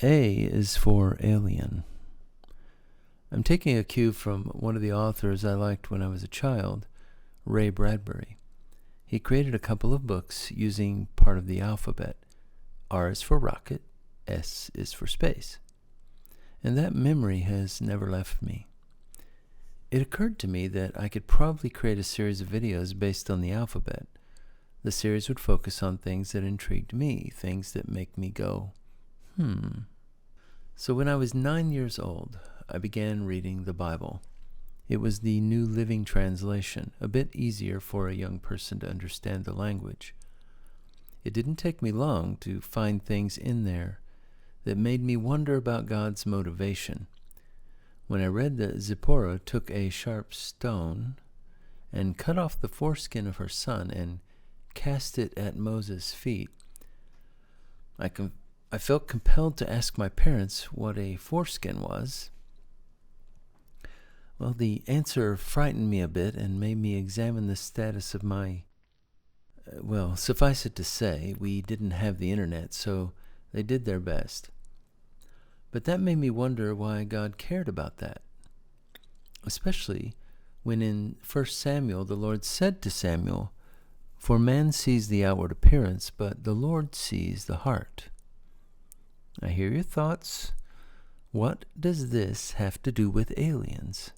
A is for alien. I'm taking a cue from one of the authors I liked when I was a child, Ray Bradbury. He created a couple of books using part of the alphabet. R is for rocket, S is for space. And that memory has never left me. It occurred to me that I could probably create a series of videos based on the alphabet. The series would focus on things that intrigued me, things that make me go, So when I was 9 years old, I began reading the Bible. It was the New Living Translation, a bit easier for a young person to understand the language. It didn't take me long to find things in there that made me wonder about God's motivation. When I read that Zipporah took a sharp stone and cut off the foreskin of her son and cast it at Moses' feet, I felt compelled to ask my parents what a foreskin was. Well, the answer frightened me a bit and made me examine the status of my... suffice it to say, we didn't have the internet, so they did their best. But that made me wonder why God cared about that. Especially when in 1 Samuel the Lord said to Samuel, "For man sees the outward appearance, but the Lord sees the heart." I hear your thoughts. What does this have to do with aliens?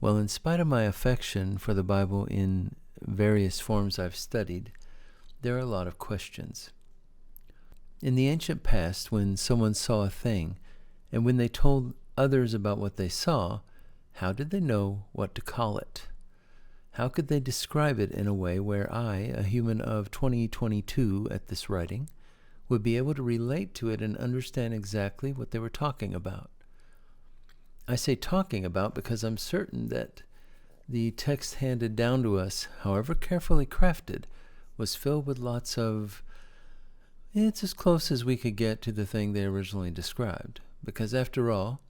Well, in spite of my affection for the Bible in various forms I've studied, there are a lot of questions. In the ancient past, when someone saw a thing, and when they told others about what they saw, how did they know what to call it? How could they describe it in a way where I, a human of 2022 at this writing, would be able to relate to it and understand exactly what they were talking about? I say talking about because I'm certain that the text handed down to us, however carefully crafted, was filled with lots of, it's as close as we could get to the thing they originally described. Because after all,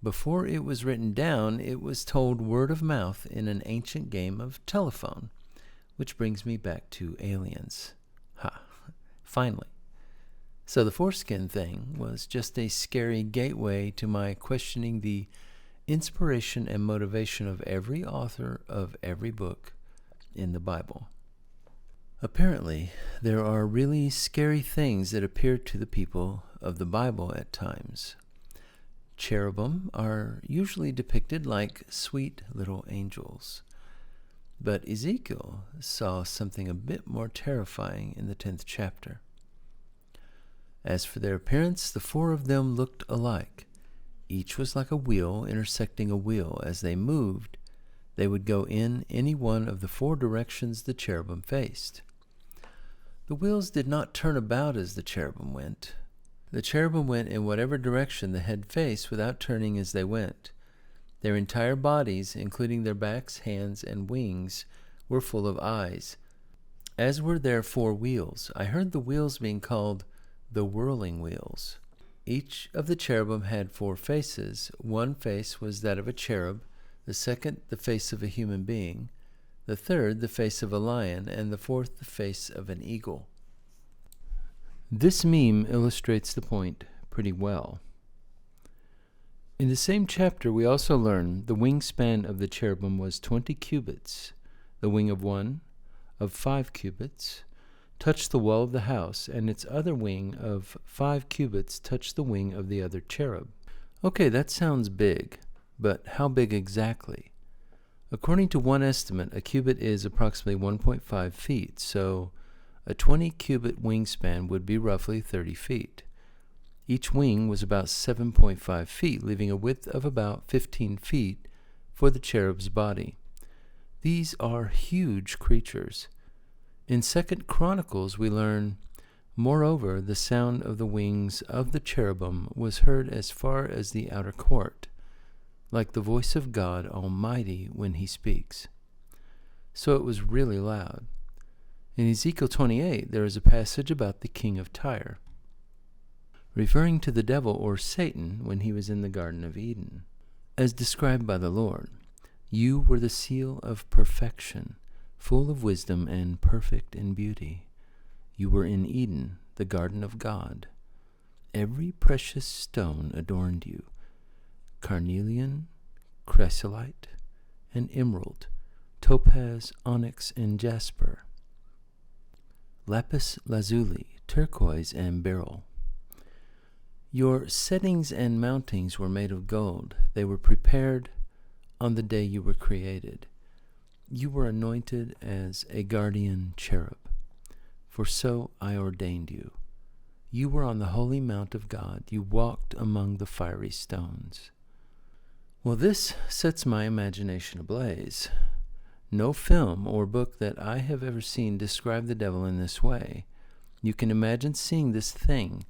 before it was written down, it was told word of mouth in an ancient game of telephone. Which brings me back to aliens. Finally. So the foreskin thing was just a scary gateway to my questioning the inspiration and motivation of every author of every book in the Bible. Apparently, there are really scary things that appear to the people of the Bible at times. Cherubim are usually depicted like sweet little angels. But Ezekiel saw something a bit more terrifying in the 10th chapter. As for their appearance, the four of them looked alike. Each was like a wheel intersecting a wheel. As they moved, they would go in any one of the four directions the cherubim faced. The wheels did not turn about as the cherubim went. The cherubim went in whatever direction the head faced without turning as they went. Their entire bodies, including their backs, hands, and wings, were full of eyes, as were their four wheels. I heard the wheels being called the whirling wheels. Each of the cherubim had four faces. One face was that of a cherub, the second the face of a human being, the third the face of a lion, and the fourth the face of an eagle. This meme illustrates the point pretty well. In the same chapter, we also learn the wingspan of the cherubim was 20 cubits. The wing of one, of 5 cubits, touched the wall of the house, and its other wing of 5 cubits touched the wing of the other cherub. Okay, that sounds big, but how big exactly? According to one estimate, a cubit is approximately 1.5 feet, so a 20-cubit wingspan would be roughly 30 feet. Each wing was about 7.5 feet, leaving a width of about 15 feet for the cherub's body. These are huge creatures. In 2 Chronicles we learn, "Moreover, the sound of the wings of the cherubim was heard as far as the outer court, like the voice of God Almighty when he speaks." So it was really loud. In Ezekiel 28, there is a passage about the king of Tyre, referring to the devil or Satan when he was in the Garden of Eden. As described by the Lord, "You were the seal of perfection, full of wisdom and perfect in beauty. You were in Eden, the garden of God. Every precious stone adorned you: carnelian, chrysolite, and emerald, topaz, onyx, and jasper, lapis lazuli, turquoise, and beryl. Your settings and mountings were made of gold. They were prepared on the day you were created. You were anointed as a guardian cherub, for so I ordained you. You were on the holy mount of God. You walked among the fiery stones. Well, this sets my imagination ablaze. No film or book that I have ever seen describe the devil in this way. You can imagine seeing this thing,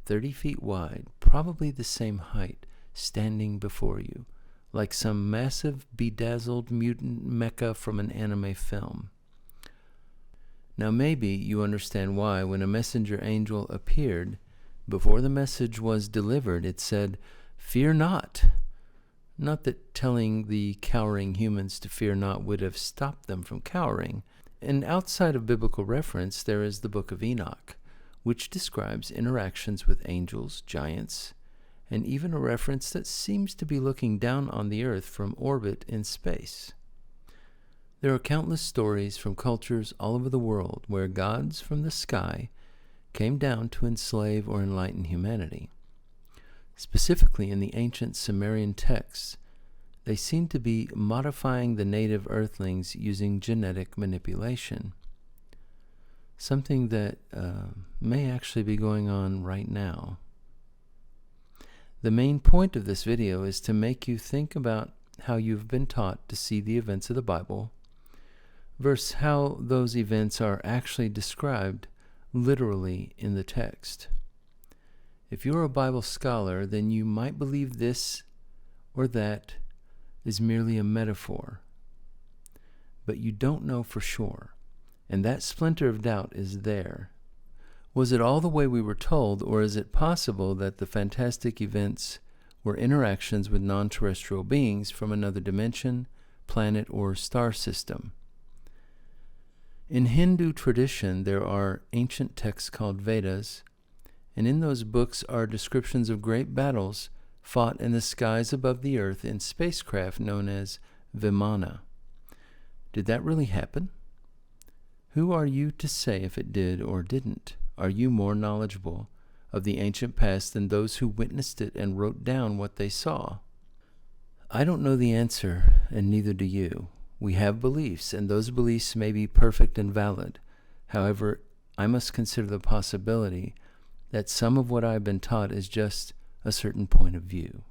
30 feet wide, probably the same height, standing before you, like some massive, bedazzled mutant mecha from an anime film. Now maybe you understand why when a messenger angel appeared, before the message was delivered, it said, "Fear not." Not that telling the cowering humans to fear not would have stopped them from cowering. And outside of biblical reference, there is the book of Enoch, which describes interactions with angels, giants, and even a reference that seems to be looking down on the earth from orbit in space. There are countless stories from cultures all over the world where gods from the sky came down to enslave or enlighten humanity. Specifically in the ancient Sumerian texts, they seem to be modifying the native earthlings using genetic manipulation, something that may actually be going on right now. The main point of this video is to make you think about how you've been taught to see the events of the Bible versus how those events are actually described literally in the text. If you're a Bible scholar, then you might believe this or that is merely a metaphor, but you don't know for sure, and that splinter of doubt is there. Was it all the way we were told, or is it possible that the fantastic events were interactions with non-terrestrial beings from another dimension, planet, or star system? In Hindu tradition, there are ancient texts called Vedas, and in those books are descriptions of great battles fought in the skies above the earth in spacecraft known as Vimana. Did that really happen? Who are you to say if it did or didn't? Are you more knowledgeable of the ancient past than those who witnessed it and wrote down what they saw? I don't know the answer, and neither do you. We have beliefs, and those beliefs may be perfect and valid. However, I must consider the possibility that some of what I've been taught is just a certain point of view.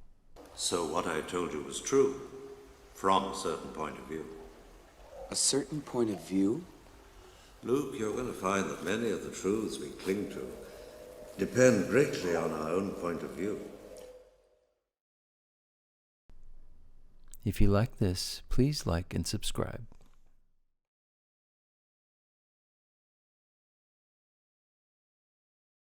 So what I told you was true, from a certain point of view. A certain point of view? Luke, you're going to find that many of the truths we cling to depend greatly on our own point of view. If you like this, please like and subscribe.